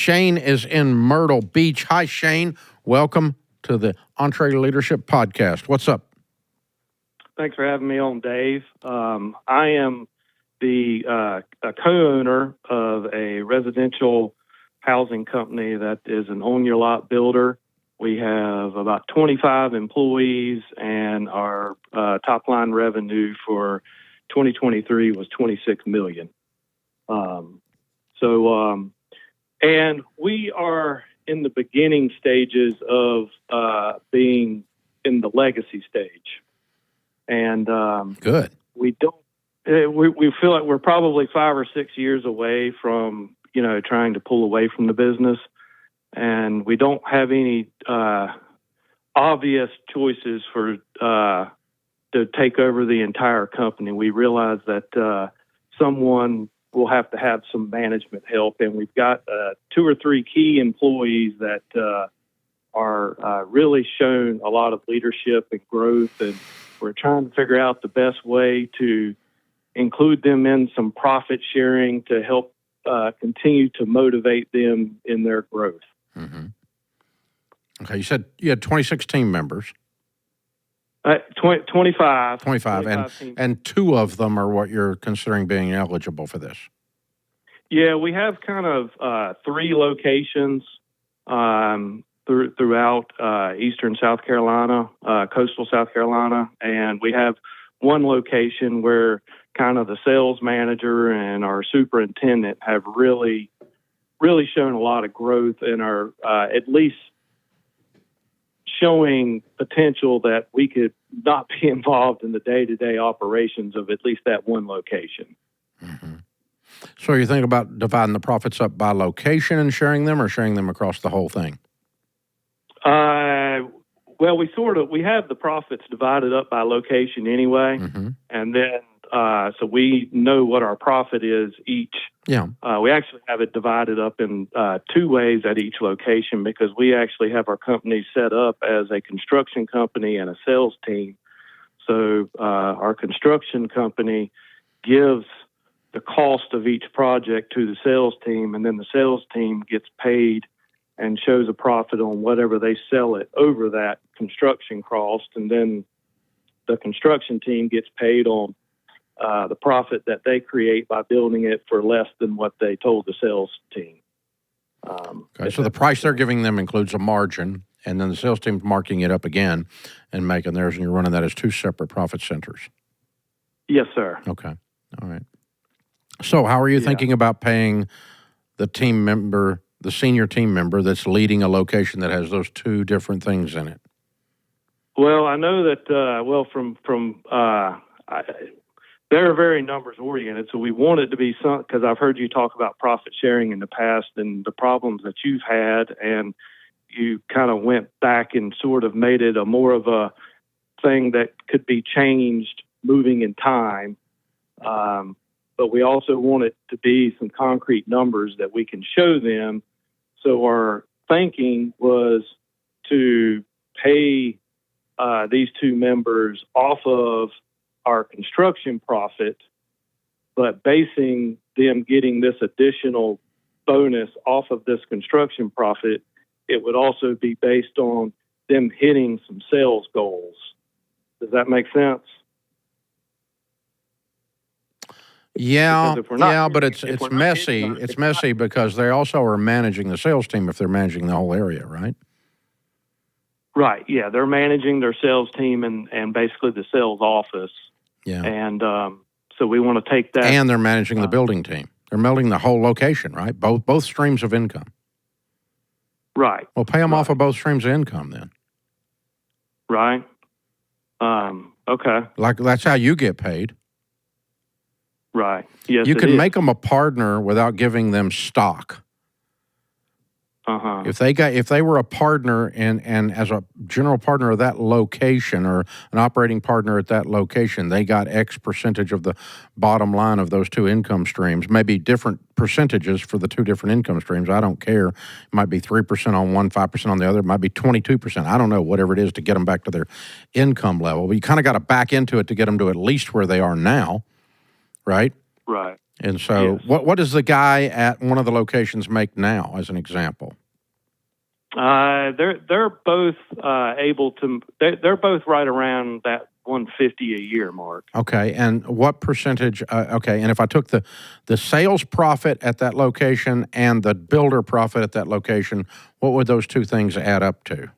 Shane is in Myrtle Beach. Hi, Shane. Welcome to the EntreLeadership podcast. What's up? Thanks for having me on, Dave. I am the co-owner of a residential housing company that is an on-your-lot builder. We have about 25 employees, and our top-line revenue for 2023 was $26 million. And we are in the beginning stages of being in the legacy stage. And good. We don't. We feel like we're probably 5 or 6 years away from trying to pull away from the business, and we don't have any obvious choices for to take over the entire company. We realize that someone will have to have some management help, and we've got 2 or 3 key employees that are really shown a lot of leadership and growth, and we're trying to figure out the best way to include them in some profit sharing to help continue to motivate them in their growth. Mm-hmm. Okay, you said you had 26 team members. 25. 25, and 2 of them are what you're considering being eligible for this. Yeah, we have kind of 3 locations throughout eastern South Carolina, coastal South Carolina, and we have one location where kind of the sales manager and our superintendent have really shown a lot of growth and are at least showing potential that we could not be involved in the day-to-day operations of at least that one location. Mm-hmm. So you think about dividing the profits up by location and sharing them, or sharing them across the whole thing? Well, we have the profits divided up by location anyway, mm-hmm. and then so we know what our profit is each. Yeah. We actually have it divided up in 2 ways at each location, because we actually have our company set up as a construction company and a sales team. So our construction company gives the cost of each project to the sales team, and then the sales team gets paid and shows a profit on whatever they sell it over that construction cost, and then the construction team gets paid on the profit that they create by building it for less than what they told the sales team. Okay, so the price they're giving them includes a margin, and then the sales team's marking it up again and making theirs, and you're running that as 2 separate profit centers. Yes, sir. Okay, all right. So how are you thinking about paying the team member, the senior team member that's leading a location that has those 2 different things in it? Well, I know that, they're very numbers oriented, so we want it to be some, because I've heard you talk about profit sharing in the past and the problems that you've had, and you kind of went back and sort of made it a more of a thing that could be changed moving in time. But we also want it to be some concrete numbers that we can show them. So our thinking was to pay these 2 members off of our construction profit, but basing them getting this additional bonus off of this construction profit, it would also be based on them hitting some sales goals. Does that make sense? Yeah, but it's messy. It's messy because they also are managing the sales team if they're managing the whole area, right? Right, yeah. They're managing their sales team and basically the sales office. Yeah. And so we want to take that. And they're managing the building team. They're building the whole location, right? Both streams of income. Right. Well, pay them off of both streams of income then. Right. Okay. Like that's how you get paid. Right. Yes. You can make them a partner without giving them stock. Uh-huh. If they were a partner and as a general partner of that location or an operating partner at that location, they got X percentage of the bottom line of those 2 income streams, maybe different percentages for the 2 different income streams. I don't care. It might be 3% on one, 5% on the other. It might be 22%. I don't know, whatever it is to get them back to their income level. But you kind of got to back into it to get them to at least where they are now, right? Right. And so Yes. what does the guy at one of the locations make now, as an example? They're both able to. They're both right around that 150 a year mark. Okay, and what percentage? Okay, and if I took the sales profit at that location and the builder profit at that location, what would those two things add up to?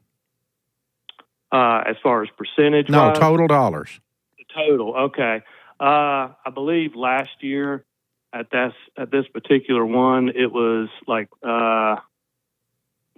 As far as percentage? No, total dollars. The total. Okay. I believe last year at this particular one, it was like about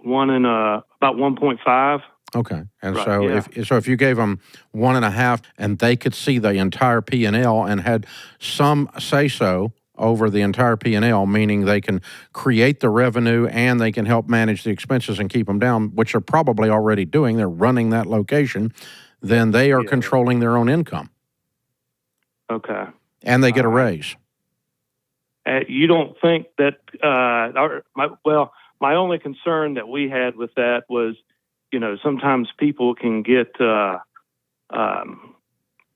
1.5. Okay, and Right, so yeah. if you gave them 1.5 and they could see the entire P&L and had some say so over the entire P&L, meaning they can create the revenue and they can help manage the expenses and keep them down, which they're probably already doing. They're running that location, then they are controlling their own income. Okay. And they get a raise. You don't think that? My only concern that we had with that was, sometimes people can get,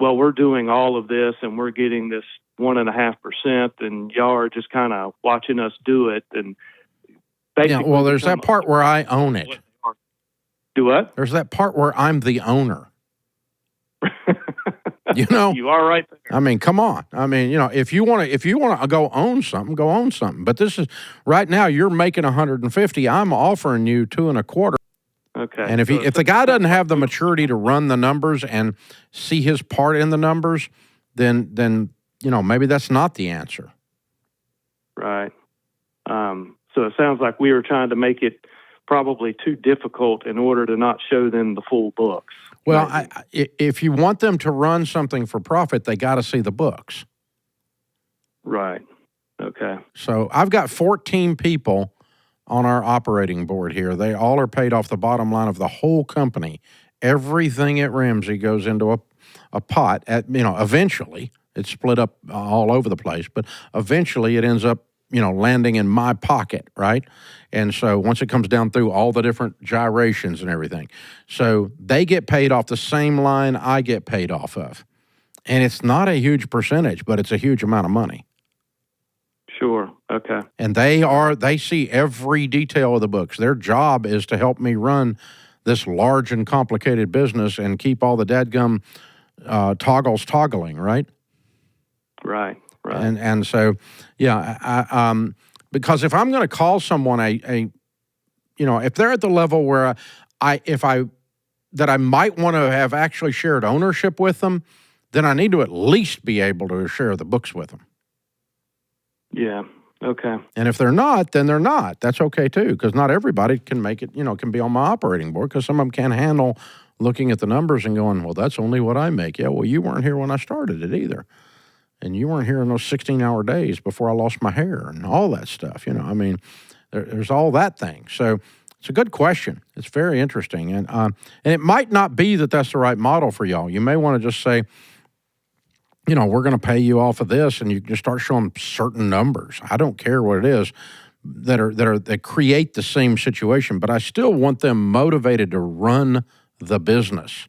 we're doing all of this and we're getting this 1.5%, and y'all are just kind of watching us do it. And basically, there's that part where I own it. Do what? There's that part where I'm the owner. You are right there. I mean, come on. I mean, if you want to go own something, go own something. But this is right now. You're making 150. I'm offering you 2.25. Okay. And if the guy doesn't have the maturity to run the numbers and see his part in the numbers, then maybe that's not the answer. Right. So it sounds like we were trying to make it probably too difficult in order to not show them the full books. Well, if you want them to run something for profit, they got to see the books. Right. Okay. So I've got 14 people on our operating board here. They all are paid off the bottom line of the whole company. Everything at Ramsey goes into a pot. Eventually it's split up all over the place, but eventually it ends up landing in my pocket, right? And so once it comes down through all the different gyrations and everything, so they get paid off the same line I get paid off of. And it's not a huge percentage, but it's a huge amount of money. Sure. Okay. And they see every detail of the books. Their job is to help me run this large and complicated business and keep all the dadgum toggles toggling, right? Right. And so, because if I'm going to call someone if they're at the level where I might want to have actually shared ownership with them, then I need to at least be able to share the books with them. Yeah. Okay. And if they're not, then they're not. That's okay too, because not everybody can make it, can be on my operating board, because some of them can't handle looking at the numbers and going, well, that's only what I make. Yeah, well, you weren't here when I started it either. And you weren't here in those 16-hour days before I lost my hair and all that stuff. There's all that thing. So it's a good question. It's very interesting. And it might not be that that's the right model for y'all. You may want to just say, we're going to pay you off of this, and you can just start showing certain numbers. I don't care what it is that create the same situation, but I still want them motivated to run the business.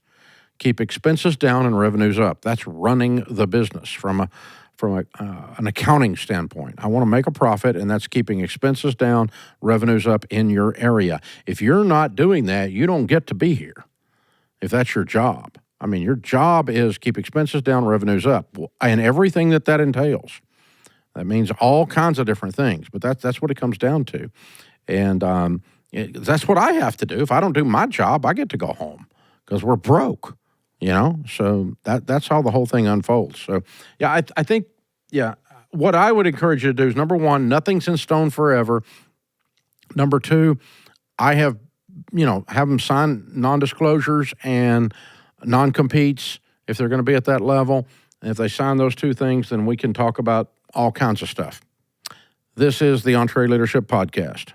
Keep expenses down and revenues up. That's running the business from an accounting standpoint. I want to make a profit, and that's keeping expenses down, revenues up in your area. If you're not doing that, you don't get to be here, if that's your job. I mean, your job is keep expenses down, revenues up, and everything that entails. That means all kinds of different things, but that's what it comes down to. And that's what I have to do. If I don't do my job, I get to go home because we're broke. So that's how the whole thing unfolds. So, I think, what I would encourage you to do is, number one, nothing's in stone forever. Number two, I have them sign non-disclosures and non-competes if they're going to be at that level. And if they sign those two things, then we can talk about all kinds of stuff. This is the EntreLeadership Podcast.